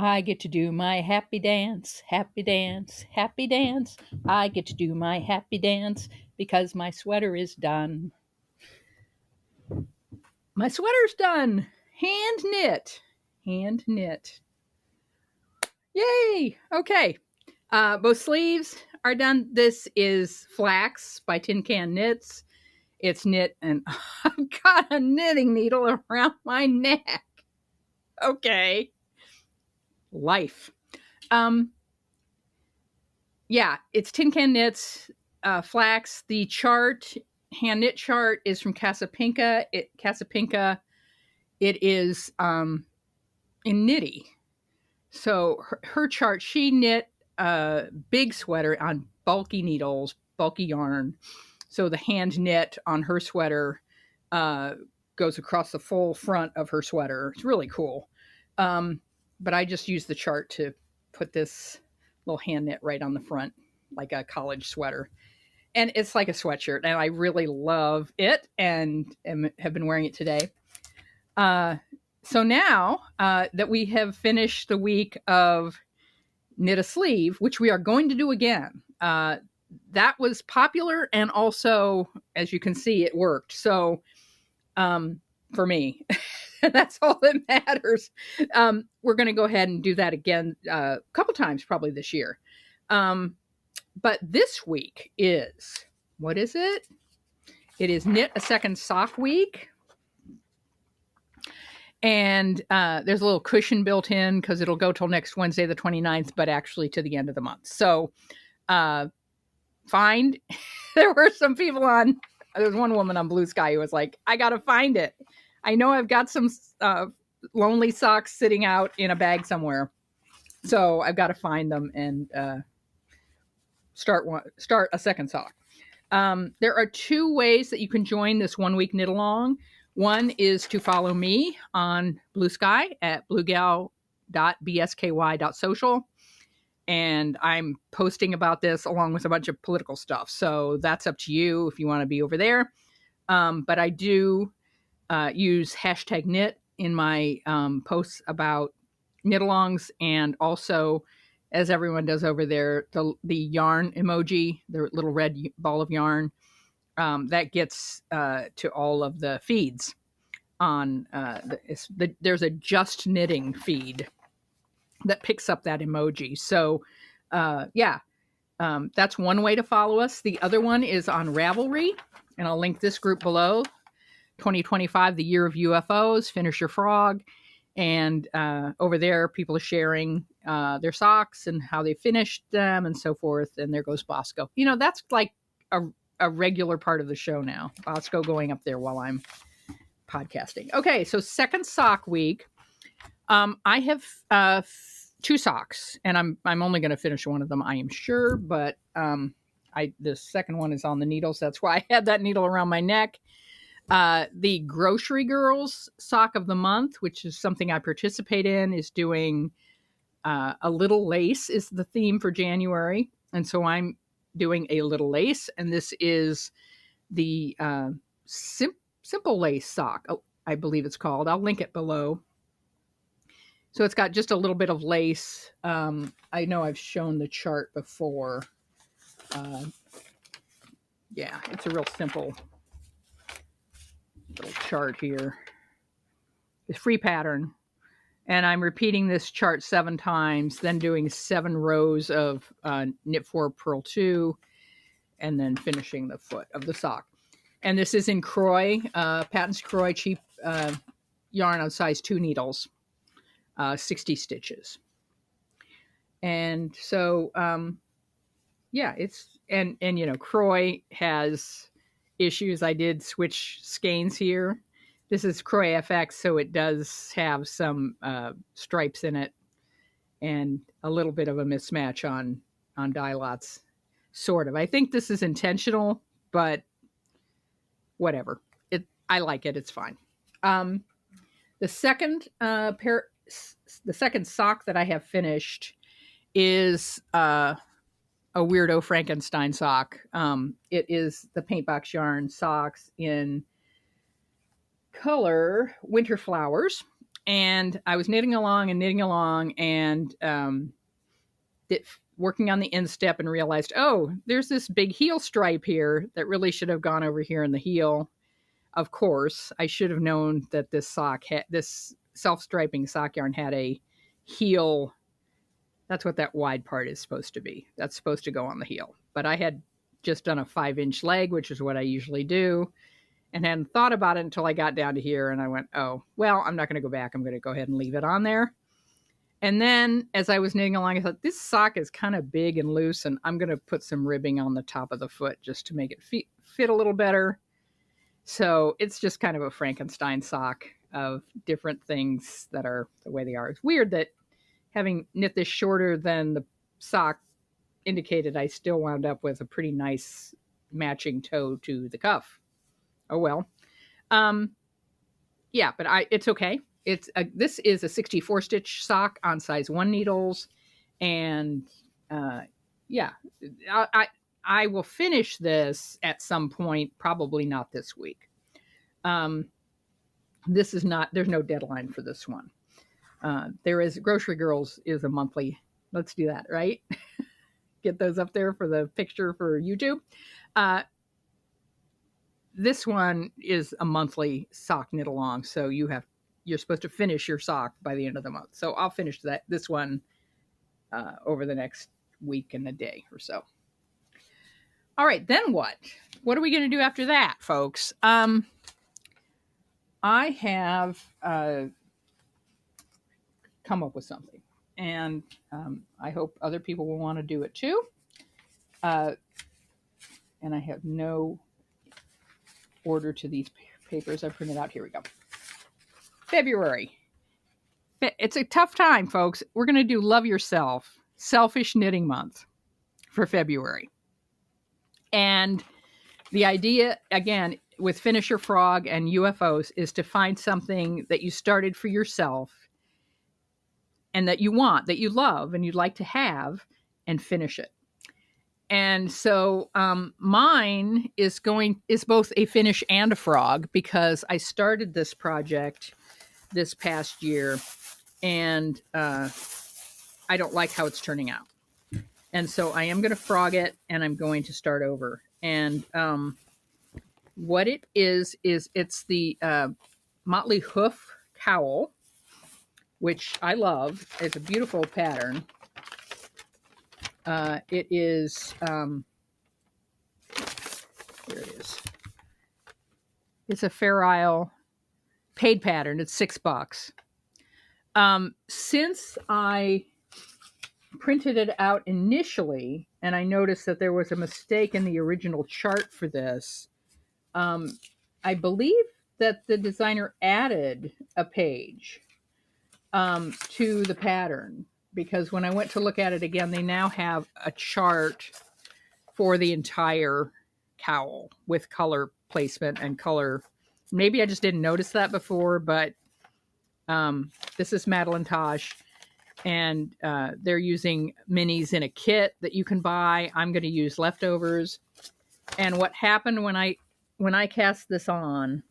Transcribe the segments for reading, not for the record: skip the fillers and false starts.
I get to do my happy dance, happy dance, happy dance. I get to do my happy dance because my sweater is done. My sweater's done. Hand knit. Hand knit. Yay! Okay. Both sleeves are done. This is Flax by Tin Can Knits. It's knit, and I've got a knitting needle around my neck. Okay. Life. Yeah, it's Tin Can Knits, Flax. The chart, hand knit chart, is from Casapinka. It is in Knitty. So her chart, she knit a big sweater on bulky needles, bulky yarn. So the hand knit on her sweater goes across the full front of her sweater. It's really cool. But I just used the chart to put this little hand knit right on the front, like a college sweater. And it's like a sweatshirt, and I really love it and have been wearing it today. So now that we have finished the week of knit a sleeve, which we are going to do again, that was popular, and also, as you can see, it worked. So for me, that's all that matters. We're going to go ahead and do that again a couple times probably this year. But this week is, what is it? It is Knit a Second Sock Week. And there's a little cushion built in because it'll go till next Wednesday, the 29th, but actually to the end of the month. So find, there were some people on, there was one woman on Blue Sky who was like, I got to find it. I know I've got some lonely socks sitting out in a bag somewhere. So I've got to find them and start a second sock. There are two ways that you can join this 1 week knit along. One is to follow me on Blue Sky at bluegal.bsky.social. And I'm posting about this along with a bunch of political stuff. So that's up to you if you want to be over there. But I do use hashtag knit in my posts about knit alongs, and also, as everyone does over there, the yarn emoji, the little red ball of yarn, that gets to all of the feeds on there's a just knitting feed that picks up that emoji. So that's one way to follow us. The other one is on Ravelry, and I'll link this group below. 2025, the year of UFOs, finish your frog. And over there, people are sharing their socks and how they finished them and so forth. And there goes Bosco. You know, that's like a regular part of the show now. Bosco going up there while I'm podcasting. Okay, so second sock week. I have two socks, and I'm only going to finish one of them, I am sure. But the second one is on the needles. That's why I had that needle around my neck. The Grocery Girls Sock of the Month, which is something I participate in, is doing a little lace is the theme for January. And so I'm doing a little lace, and this is the Simple Lace Sock, I believe it's called. I'll link it below. So it's got just a little bit of lace. I know I've shown the chart before. Yeah, it's a real simple little chart here. It's free pattern. And I'm repeating this chart 7 times, then doing 7 rows of knit 4, purl 2, and then finishing the foot of the sock. And this is in Croy, Patton's Croy cheap yarn on size 2 needles, 60 stitches. And so, it's, and you know, Croy has issues. I did switch skeins here. This is Croy FX, so it does have some stripes in it and a little bit of a mismatch on dye lots, sort of. I think this is intentional, but whatever. I like it. It's fine. The second sock that I have finished is a weirdo Frankenstein sock. It is the Paintbox Yarn socks in color Winter Flowers. And I was knitting along and working on the instep and realized, oh, there's this big heel stripe here that really should have gone over here in the heel. Of course, I should have known that this self-striping sock yarn had a heel. That's what that wide part is supposed to be. That's supposed to go on the heel. But I had just done a 5-inch leg, which is what I usually do, and hadn't thought about it until I got down to here, and I went, oh, well, I'm not going to go back. I'm going to go ahead and leave it on there. And then as I was knitting along, I thought, this sock is kind of big and loose, and I'm going to put some ribbing on the top of the foot just to make it fit a little better. So it's just kind of a Frankenstein sock of different things that are the way they are. It's weird that having knit this shorter than the sock indicated, I still wound up with a pretty nice matching toe to the cuff. Oh well. Yeah, but it's okay. This is a 64 stitch sock on size 1 needles, and yeah, I will finish this at some point, probably not this week. This is not, there's no deadline for this one. There is, Grocery Girls is a monthly. Let's do that, right? Get those up there for the picture for YouTube. This one is a monthly sock knit along, so you're supposed to finish your sock by the end of the month. So I'll finish this one over the next week and a day or so. All right, then what? What are we going to do after that, folks? I have come up with something, and I hope other people will want to do it too. And I have no order to these papers I printed out. Here we go. February. It's a tough time, folks. We're going to do Love Yourself, Selfish Knitting Month for February. And the idea, again, with Finish Your Frog and UFOs is to find something that you started for yourself and that you want, that you love, and you'd like to have, and finish it. And so mine is both a finish and a frog, because I started this project this past year, and I don't like how it's turning out. And so I am going to frog it, and I'm going to start over. And what it is it's the Motley Hoof cowl, which I love. It's a beautiful pattern. It is, here it is. It's a Fair Isle paid pattern. It's $6. Since I printed it out initially, and I noticed that there was a mistake in the original chart for this, I believe that the designer added a page to the pattern, because when I went to look at it again, they now have a chart for the entire cowl with color placement and color. Maybe I just didn't notice that before, but this is Madeline Tosh, and they're using minis in a kit that you can buy. I'm going to use leftovers. And what happened when I cast this on,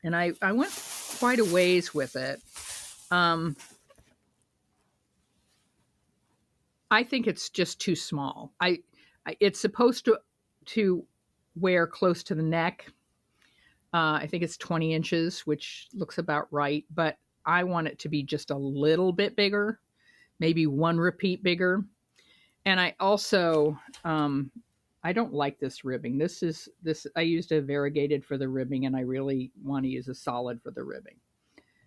and I went quite a ways with it, I think it's just too small. It's supposed to wear close to the neck. I think it's 20 inches, which looks about right, but I want it to be just a little bit bigger, maybe one repeat bigger. And I also, I don't like this ribbing. I used a variegated for the ribbing, and I really want to use a solid for the ribbing.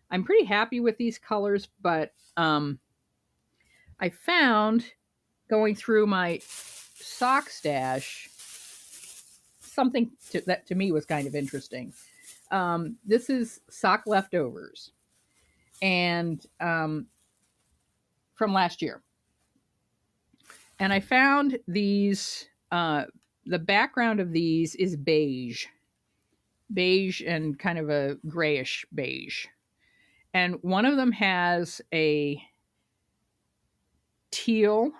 I'm pretty happy with these colors, but I found, going through my sock stash, something that to me was kind of interesting. This is sock leftovers, and from last year. And I found these, the background of these is beige and kind of a grayish beige. And one of them has a teal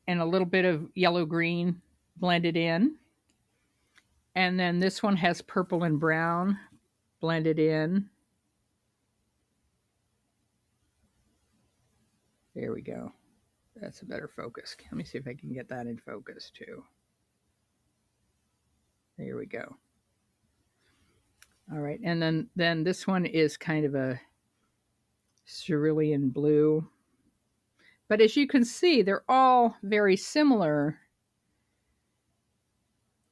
and a little bit of yellow-green blended in. And then this one has purple and brown blend it in. There we go. That's a better focus. Let me see if I can get that in focus too. There we go. All right, and then this one is kind of a cerulean blue. But as you can see, they're all very similar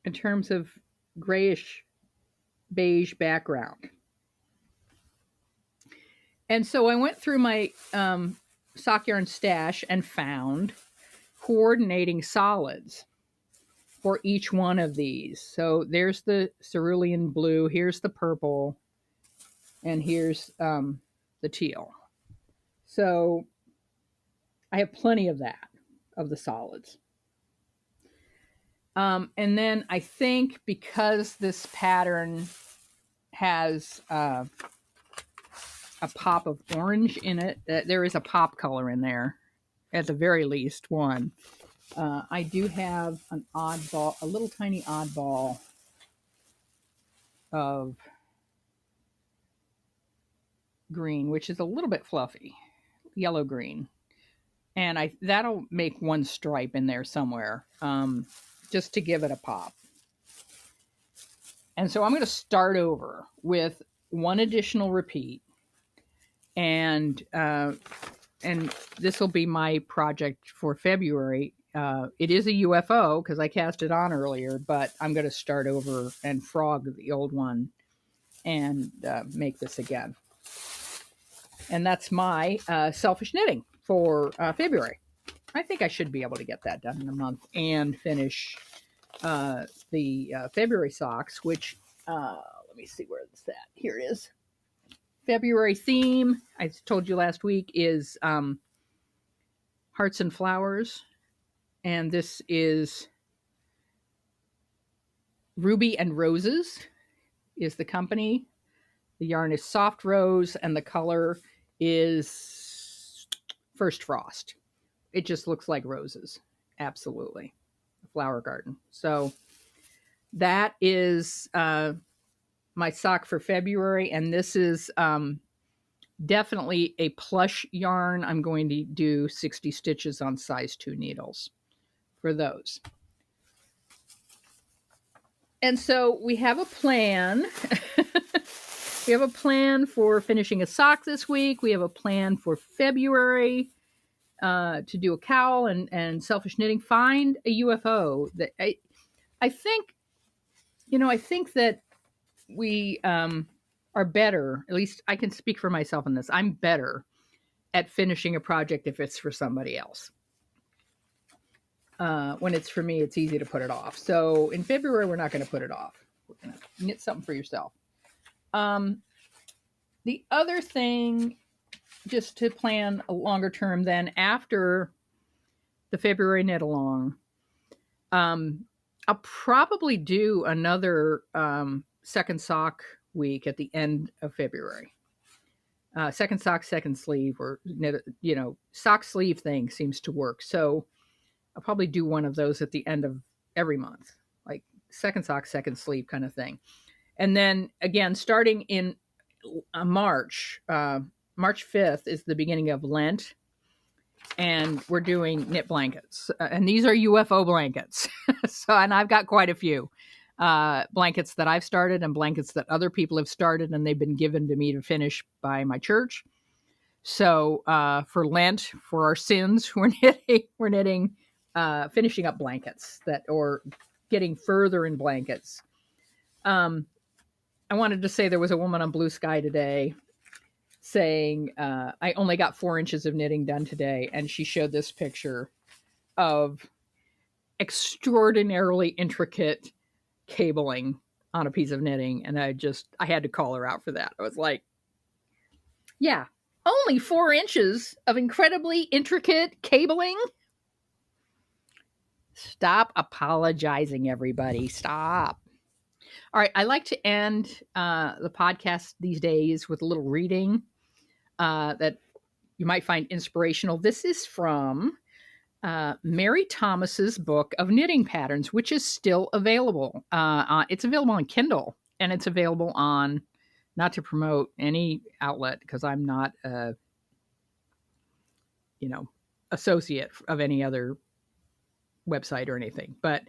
in terms of grayish beige background. And so I went through my sock yarn stash and found coordinating solids for each one of these. So there's the cerulean blue, here's the purple, and here's the teal. So I have plenty of that, of the solids. And then I think because this pattern has a pop of orange in it, there is a pop color in there, at the very least one. I do have an oddball, a little tiny oddball of green, which is a little bit fluffy, yellow green. And that'll make one stripe in there somewhere, just to give it a pop. And so I'm going to start over with one additional repeat. And this will be my project for February. It is a UFO because I cast it on earlier, but I'm going to start over and frog the old one and make this again. And that's my selfish knitting for February. I think I should be able to get that done in a month and finish the February socks, which, let me see where it's at. Here it is. February theme, I told you last week, is Hearts and Flowers. And this is Ruby and Roses is the company. The yarn is Soft Rose, and the color is First Frost. It just looks like roses. Absolutely. A flower garden. So that is my sock for February. And this is definitely a plush yarn. I'm going to do 60 stitches on size 2 needles for those. And so we have a plan. We have a plan for finishing a sock this week. We have a plan for February to do a cowl and selfish knitting. Find a UFO. That I think, I think that we are better. At least I can speak for myself in this. I'm better at finishing a project if it's for somebody else. When it's for me, it's easy to put it off. So in February, we're not going to put it off. We're going to knit something for yourself. The other thing, just to plan a longer term then after the February knit along, I'll probably do another second sock week at the end of February. Second sock, second sleeve, or sock sleeve thing seems to work. So I'll probably do one of those at the end of every month, like second sock, second sleeve kind of thing. And then again, starting in March 5th is the beginning of Lent. And we're doing knit blankets. And these are UFO blankets. And I've got quite a few blankets that I've started and blankets that other people have started, and they've been given to me to finish by my church. So for Lent, for our sins, we're knitting finishing up blankets or getting further in blankets. I wanted to say there was a woman on Blue Sky today saying, I only got 4 inches of knitting done today. And she showed this picture of extraordinarily intricate cabling on a piece of knitting. And I had to call her out for that. I was like, yeah, only 4 inches of incredibly intricate cabling. Stop apologizing, everybody. Stop. All right. I like to end the podcast these days with a little reading that you might find inspirational. This is from Mary Thomas's book of knitting patterns, which is still available. It's available on Kindle, and it's available on not to promote any outlet because I'm not a, associate of any other website or anything. But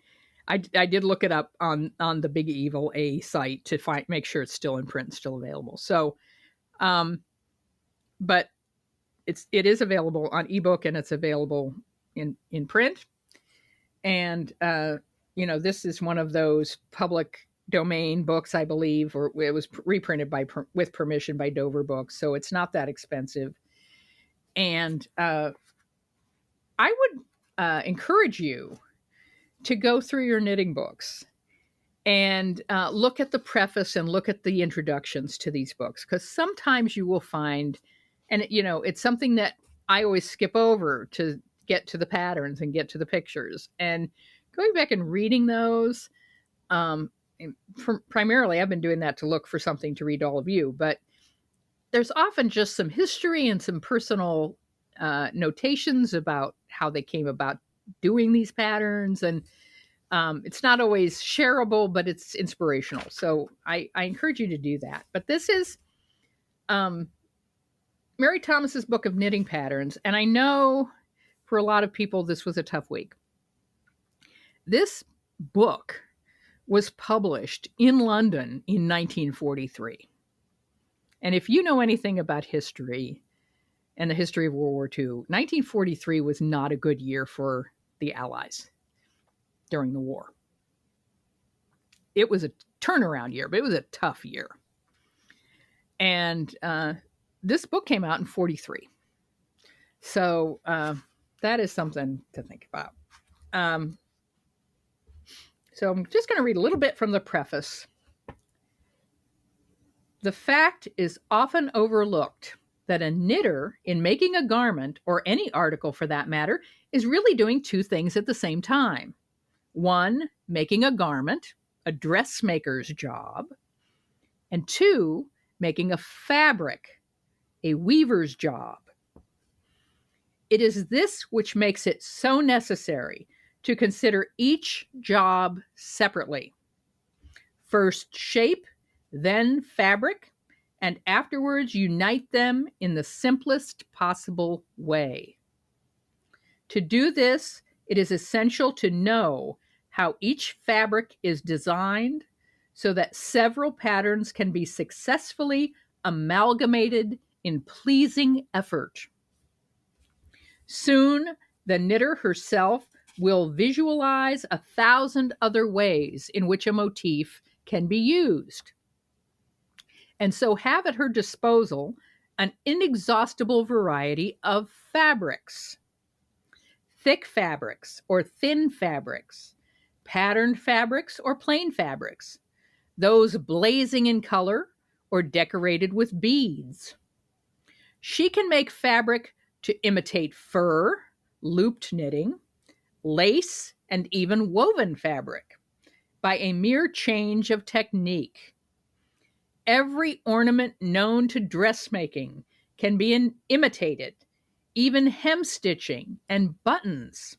I did look it up on the Big Evil A site to make sure it's still in print, still available. So, but it is available on ebook and it's available in print. And this is one of those public domain books, I believe, or it was reprinted with permission by Dover Books, so it's not that expensive. And I would encourage you to go through your knitting books and look at the preface and look at the introductions to these books, because sometimes you will find, and it's something that I always skip over to get to the patterns and get to the pictures, and going back and reading those. Primarily, I've been doing that to look for something to read to all of you, but there's often just some history and some personal notations about how they came about doing these patterns, and it's not always shareable, but it's inspirational. So I encourage you to do that. But this is Mary Thomas's book of knitting patterns, and I know for a lot of people this was a tough week. This book was published in London in 1943. And if you know anything about history and the history of World War II, 1943 was not a good year for the Allies during the war. It was a turnaround year, but it was a tough year. And this book came out in 43. So that is something to think about. So I'm just going to read a little bit from the preface. The fact is often overlooked that a knitter, in making a garment, or any article for that matter, is really doing two things at the same time. One, making a garment, a dressmaker's job, and two, making a fabric, a weaver's job. It is this which makes it so necessary to consider each job separately. First shape, then fabric, and afterwards unite them in the simplest possible way. To do this, it is essential to know how each fabric is designed so that several patterns can be successfully amalgamated in pleasing effort. Soon, the knitter herself will visualize 1,000 other ways in which a motif can be used, and so have at her disposal an inexhaustible variety of fabrics. Thick fabrics or thin fabrics, patterned fabrics or plain fabrics, those blazing in color or decorated with beads. She can make fabric to imitate fur, looped knitting, lace, and even woven fabric by a mere change of technique. Every ornament known to dressmaking can be imitated, even hemstitching and buttons.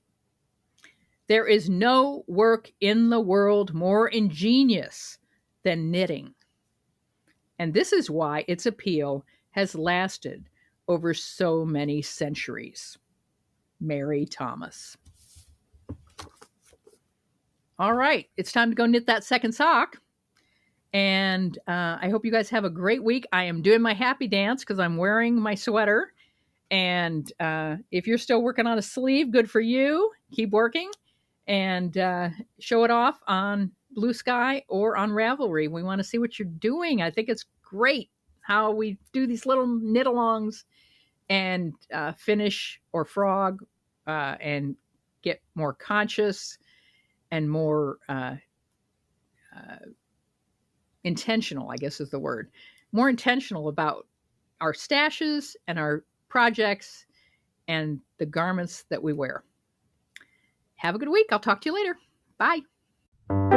There is no work in the world more ingenious than knitting. And this is why its appeal has lasted over so many centuries. Mary Thomas. All right, it's time to go knit that second sock. And I hope you guys have a great week. I am doing my happy dance because I'm wearing my sweater. And if you're still working on a sleeve, good for you. Keep working and show it off on Blue Sky or on Ravelry. We want to see what you're doing. I think it's great how we do these little knit-alongs and finish or frog and get more conscious and more intentional, I guess is the word. More intentional about our stashes and our projects and the garments that we wear. Have a good week. I'll talk to you later. Bye.